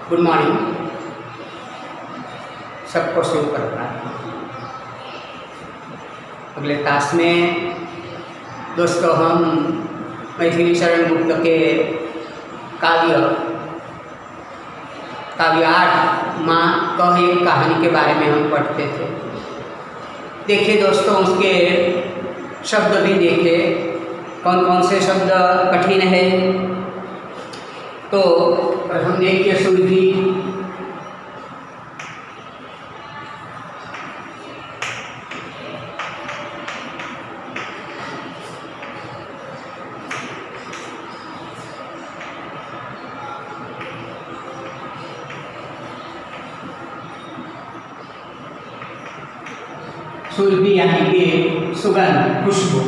Good morning सबको शुभ प्रभात। अगले तास में दोस्तों हम मैथिली शरण गुप्त के काव्य 8 माँ कह एक कहानी के बारे में हम पढ़ते थे। देखिए दोस्तों, उसके शब्द भी देखे कौन कौन से शब्द कठिन है। तो हम देखिए सुरभि, सुरभि यानी कि सुगंध, खुशबू।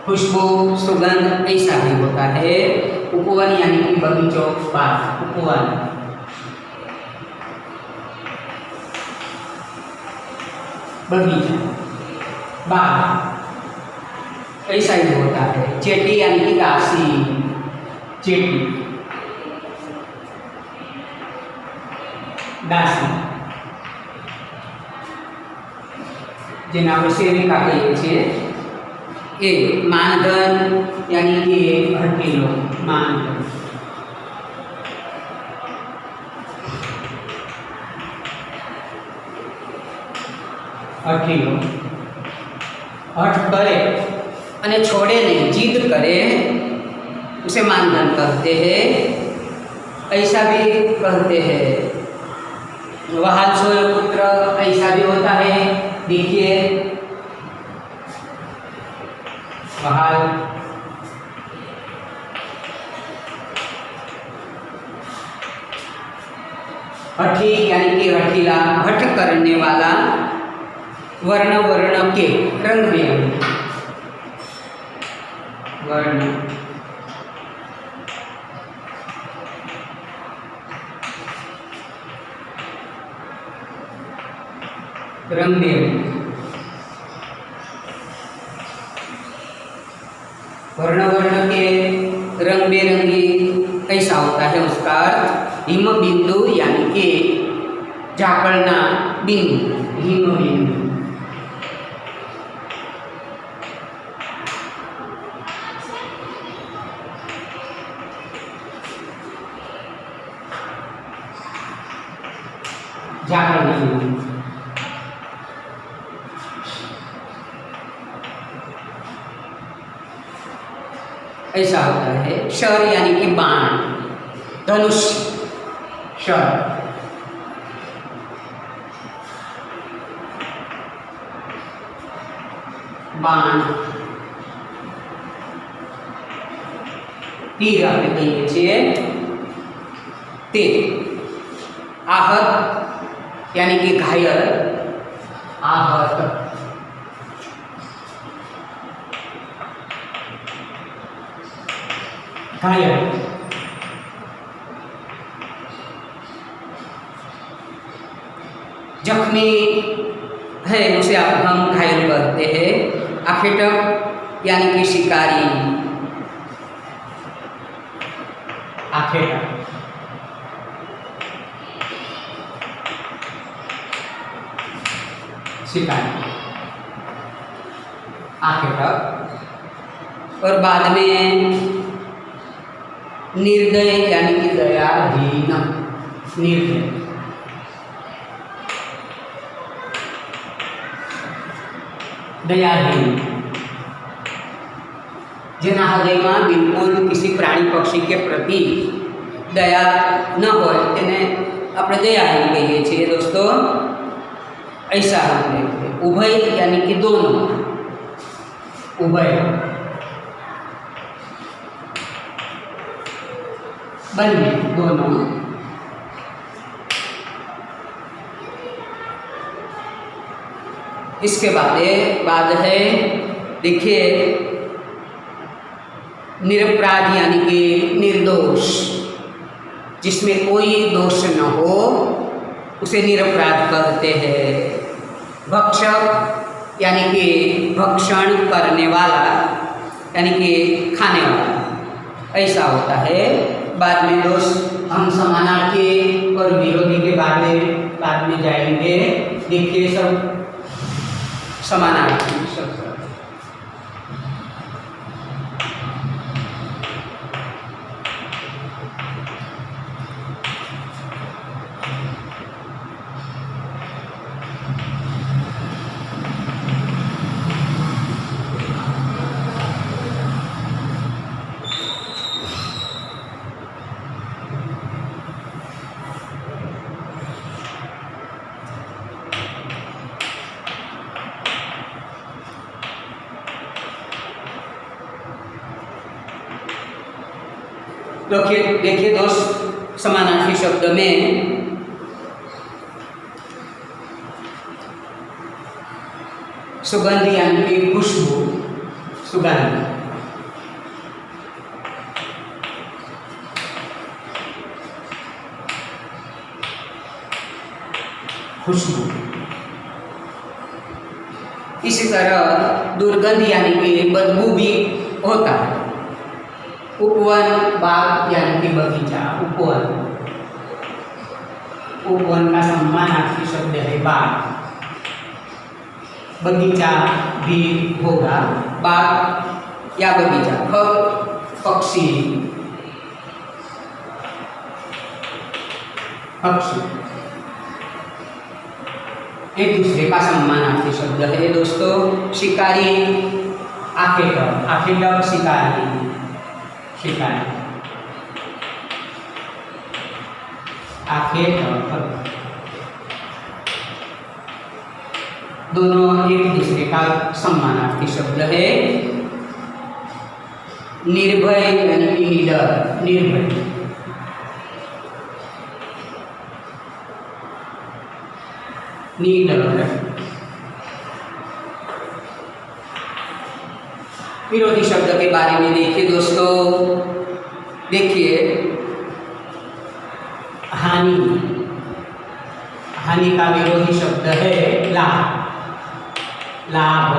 खुशबू सुगंध ऐसा भी होता है। उपवन यानी कि बगीचों बाग, उपवन। बगीचा, बाग ऐसा ही होता है। चेटी यानी कि दासी, चेटी दासी જેને આપણે સેવિકા કહીએ છીએ એ માનધન यानी कि हठीलो, मानधन। हठीलो हठ करे અને छोड़े नहीं, जिद करे उसे मानधन कहते हैं। ऐसा भी कहते हैं। वहाल सोय पुत्र ऐसा भी होता है। देखिए वहाल हठी यानी कि हठीला, हठ करने वाला। वर्ण वर्ण के, रंग बिरंगे वर्ण। रंग बिरंगे, वर्ण वर्ण के, रंग बिरंगी ऐसा होता है। उसका अर्थ हिम बिंदु यानी कि झाकड़ना बिंदु, हिम बिंदु। झाकड़ना बिंदु ऐसा होता है। शर यानी कि बाण, धनुष, शर। बाण, तीर આપણે કહીએ છીએ તે। आहत यानी कि घायल, आहत। घायल जख्मी है उसे हम घायल कहते हैं। आखेटक यानी कि शिकारी, आखेटक। शिकारी, आखेटक। और बाद में निर्दय यानी कि दयाहीन, निर्दय। दयाहीन જેના હૃદયમાં બિલકુલ किसी प्राणी पक्षी के प्रति दया न हो તેને આપણે દયાહીન કહીએ છીએ दोस्तों। ऐसा हम देखते हैं। उभय यानी कि दोनों, उभय बन्ने, दोनों। इसके बाद है देखिए निरपराध यानी कि निर्दोष, जिसमें कोई दोष न हो उसे निरपराध कहते हैं। भक्षक यानी कि भक्षण करने वाला, यानी कि खाने वाला, ऐसा होता है। बाद में दोस्त हम समानार्थी और विरोधी के बाद में जाएंगे। देखिए सब समानार्थी शब्द। देखिए दोस्त, समानार्थी शब्द में सुगंध यानी कि खुशबू, सुगंध, खुशबू। इसी तरह दुर्गंध यानी कि बदबू भी होता है। उपवन, बाग यानी कि बगीचा, उपवन, उपवन का समानार्थी शब्द है बाग। बगीचा भी होगा, बाग या बगीचा। पक्षी, पक्षी एक दूसरे का समानार्थी शब्द है दोस्तों। शिकारी, आखेटक, शिकारी, शिकारी, आखेटक, दोनों एक दूसरे का समानार्थी शब्द है। निर्भय यानी कि निडर, निर्भय, निडर। विरोधी शब्द के बारे में देखिए दोस्तों। देखिए हानि, हानि का विरोधी शब्द है लाभ, लाभ,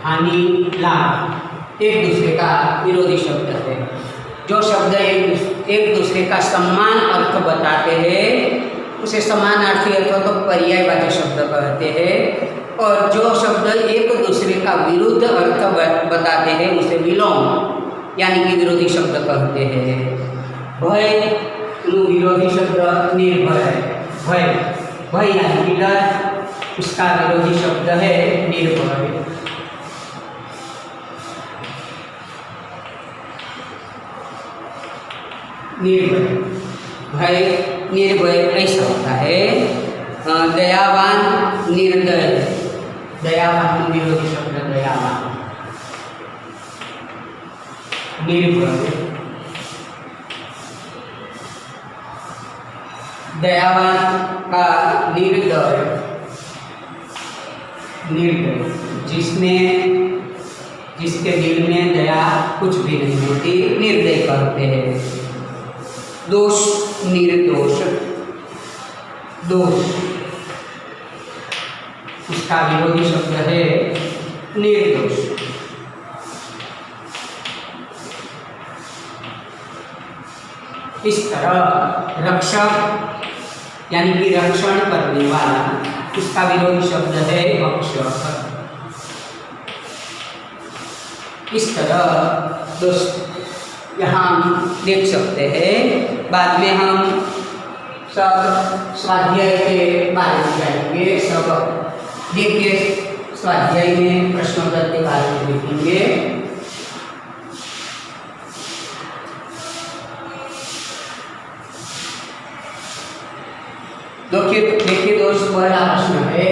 हानि, लाभ एक दूसरे का विरोधी शब्द है। जो शब्द एक दूसरे का समान अर्थ बताते हैं उसे समानार्थी अथवा तो पर्यायवाची शब्द कहते हैं, और जो शब्द एक दूसरे का विरुद्ध अर्थ बताते हैं उसे विलोम यानी कि विरोधी शब्द कहते हैं। भय विरोधी शब्द निर्भय, भय, भय यानी कि डर, उसका विरोधी शब्द है निर्भय। निर्भय, भय, निर्भय ऐसा होता है। दयावान, निर्दय, दयावान विरोधी शब्द दयावान, निर्भय, दयावान का निर्दय, निर्दय जिसके दिल में दया कुछ भी नहीं होती, निर्दय कहते हैं। दोष, निर्दोष, दोष उसका विरोधी शब्द है निर्दोष। इस तरह रक्षक यानी कि रक्षण करने वाला, उसका विरोधी शब्द है भक्षक। इस तरह दोस्त यहाँ हम देख सकते हैं। बाद में हम सब स्वाध्याय के बारे में जाएंगे। सब देखिए स्वाध्याय में प्रश्नोत्तर के बारे में देखेंगे। देखिए दोस्त, पहला प्रश्न है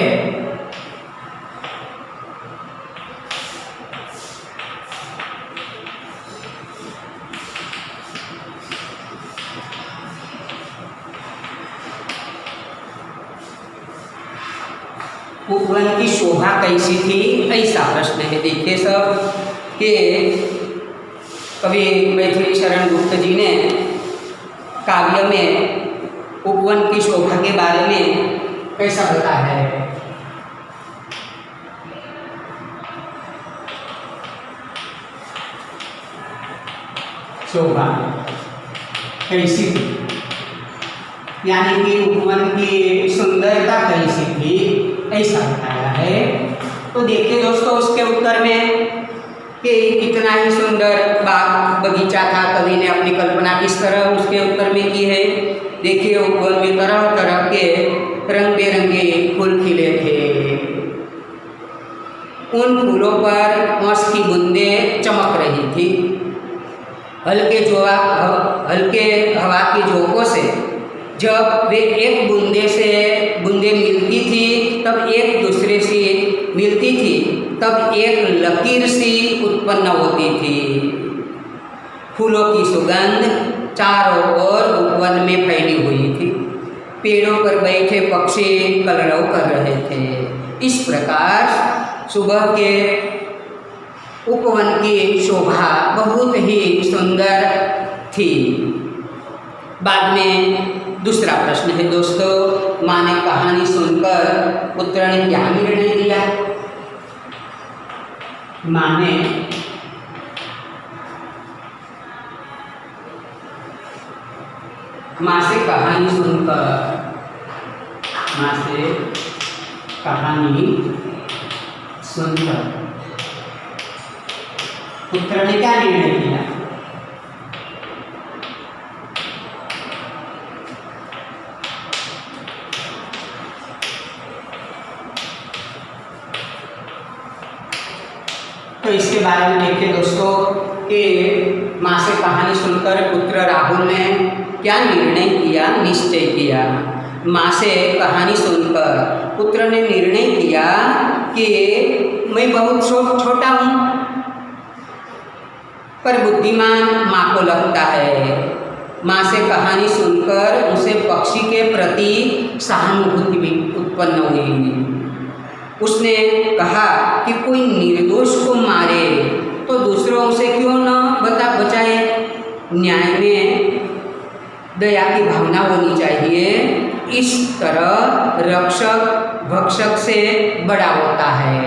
उपवन की शोभा कैसी थी, ऐसा प्रश्न है। देखिए सब कि कवि मैथिली शरण गुप्त जी ने काव्य में उपवन की शोभा के बारे में कैसा बताया है। शोभा कैसी थी, यानी कि उपवन की सुंदरता कैसी थी, ऐसा बताया है। तो देखिए दोस्तों उसके उत्तर में कि कितना ही सुंदर बाग बगीचा था, कवि ने अपनी कल्पना किस तरह उसके उत्तर में की है। देखिए उपवन में तरह तरह के रंग बिरंगे फूल खिले थे, उन फूलों पर मौस की बूंदें चमक रही थी। हल्के हवा की झोंकों से जब वे एक बूंदे मिलती थी तब एक दूसरे से मिलती थी, तब एक लकीर सी उत्पन्न होती थी। फूलों की सुगंध चारों ओर उपवन में फैली हुई थी। पेड़ों पर बैठे पक्षी कलरव कर रहे थे। इस प्रकार सुबह के उपवन की शोभा बहुत ही सुंदर थी। बाद में दूसरा प्रश्न है दोस्तों, माँ ने कहानी सुनकर पुत्र ने क्या निर्णय लिया। माँ ने कहानी सुनकर पुत्र ने क्या निर्णय लिया। तो इसके बारे में देखिए दोस्तों कि माँ से कहानी सुनकर पुत्र राहुल ने क्या निर्णय किया, निश्चय किया। माँ से कहानी सुनकर पुत्र ने निर्णय किया कि मैं बहुत छोटा हूँ पर बुद्धिमान माँ को लगता है। माँ से कहानी सुनकर उसे पक्षी के प्रति सहानुभूति भी उत्पन्न हुई। उसने कहा कि कोई निर्दोष को मारे तो दूसरों से क्यों न बचाए। न्याय में दया की भावना होनी चाहिए। इस तरह रक्षक भक्षक से बड़ा होता है,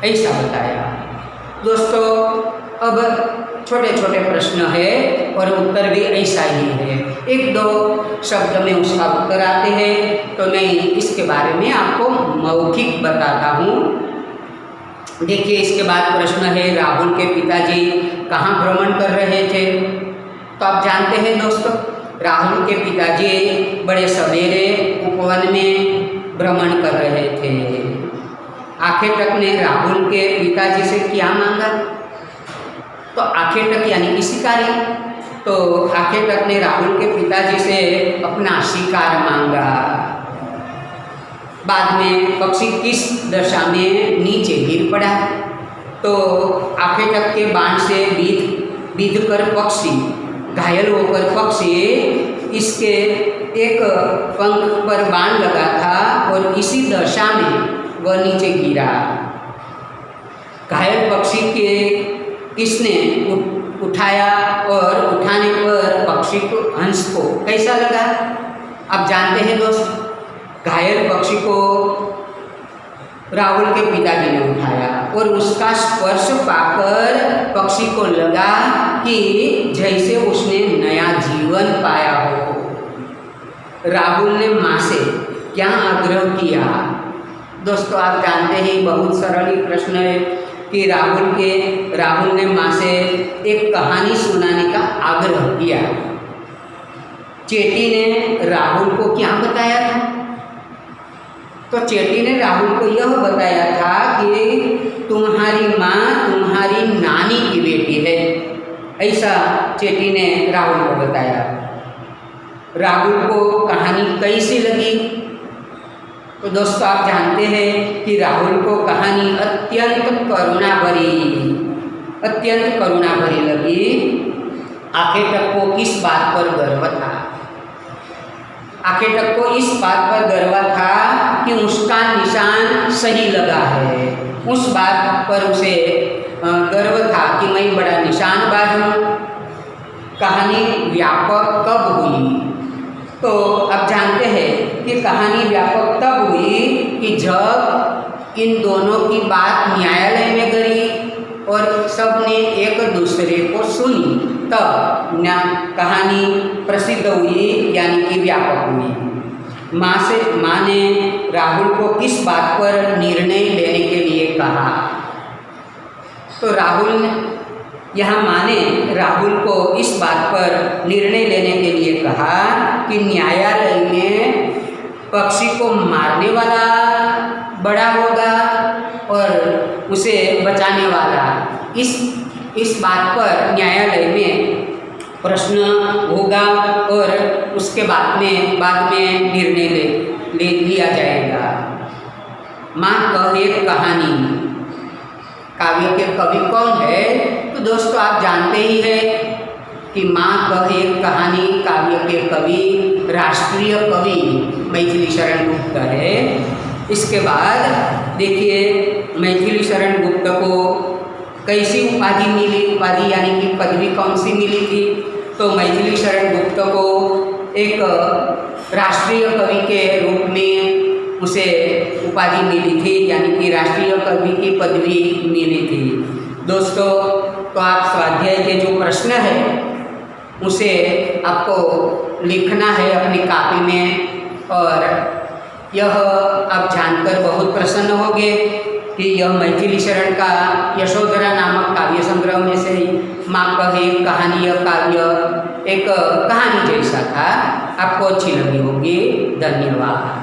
ऐसा बताया। दोस्तों अब छोटे छोटे प्रश्न है और उत्तर भी ऐसा ही है। एक दो शब्द में उसका उत्तर आते हैं तो मैं इसके बारे में आपको मौखिक बताता हूँ। देखिए इसके बाद प्रश्न है, राहुल के पिताजी कहाँ भ्रमण कर रहे थे। तो आप जानते हैं दोस्तों राहुल के पिताजी बड़े सवेरे उपवन में भ्रमण कर रहे थे। आखेटक ने राहुल के पिताजी से क्या मांगा। तो आखेटक यानी कि शिकारी। तो आखेटक ने राहुल के पिताजी से अपना शिकार मांगा। बाद में पक्षी किस दशा में नीचे गिर पड़ा। तो आखेटक के बाण से बीध कर पक्षी घायल होकर पक्षी इसके एक पंख पर बाण लगा था और इसी दशा में वह नीचे गिरा। घायल पक्षी के किसने उठाया और उठाने पर पक्षी को हंस को कैसा लगा। आप जानते हैं दोस्त घायल पक्षी को राहुल के पिताजी ने उठाया और उसका स्पर्श पाकर पक्षी को लगा कि जैसे उसने नया जीवन पाया हो। राहुल ने माँ से क्या आग्रह किया। दोस्तों आप जानते हैं बहुत सरल ही प्रश्न है कि राहुल ने माँ से एक कहानी सुनाने का आग्रह किया। चेटी ने राहुल को क्या बताया था। तो चेटी ने राहुल को यह बताया था कि तुम्हारी माँ तुम्हारी नानी की बेटी है, ऐसा चेटी ने राहुल को बताया। राहुल को कहानी कैसी लगी। तो दोस्तों आप जानते हैं कि राहुल को कहानी अत्यंत करुणा भरी लगी। आखेटक को किस बात पर गर्व था। आखेटक को इस बात पर गर्व था कि उसका निशान सही लगा है। उस बात पर उसे गर्व था कि मैं बड़ा निशानबाज हूँ। कहानी व्यापक कब हुई। तो अब जानते हैं कि कहानी व्यापक तब हुई कि जब इन दोनों की बात न्यायालय में गई और सबने एक दूसरे को सुनी, तब कहानी प्रसिद्ध हुई, यानी कि व्यापक हुई। माँ ने राहुल को किस बात पर निर्णय लेने के लिए कहा? तो यहाँ माँ ने राहुल को इस बात पर निर्णय लेने के लिए कहा कि न्यायालय में पक्षी को मारने वाला बड़ा होगा और उसे बचाने वाला, इस बात पर न्यायालय में प्रश्न होगा और उसके बाद में निर्णय ले लिया जाएगा। माँ कहे कहानी काव्य के कवि कौन है? तो दोस्तों आप जानते ही हैं कि माँ कहे कहानी काव्य के कवि राष्ट्रीय कवि मैथिली शरण गुप्त है। इसके बाद देखिए मैथिली शरण गुप्त को कैसी उपाधि मिली, उपाधि यानी कि पदवी कौन सी मिली थी? तो मैथिली शरण गुप्त को एक राष्ट्रीय कवि के रूप में उसे उपाधि मिली थी, यानी कि राष्ट्रीय कवि की पदवी मिली थी। दोस्तों तो आप स्वाध्याय के जो प्रश्न है उसे आपको लिखना है अपनी कॉपी में, और यह आप जानकर बहुत प्रसन्न होंगे कि यह मैथिली शरण का यशोधरा नामक काव्य संग्रह में से माँ कहे कहानी, यह काव्य एक कहानी जैसा था। आपको अच्छी लगी होगी। धन्यवाद।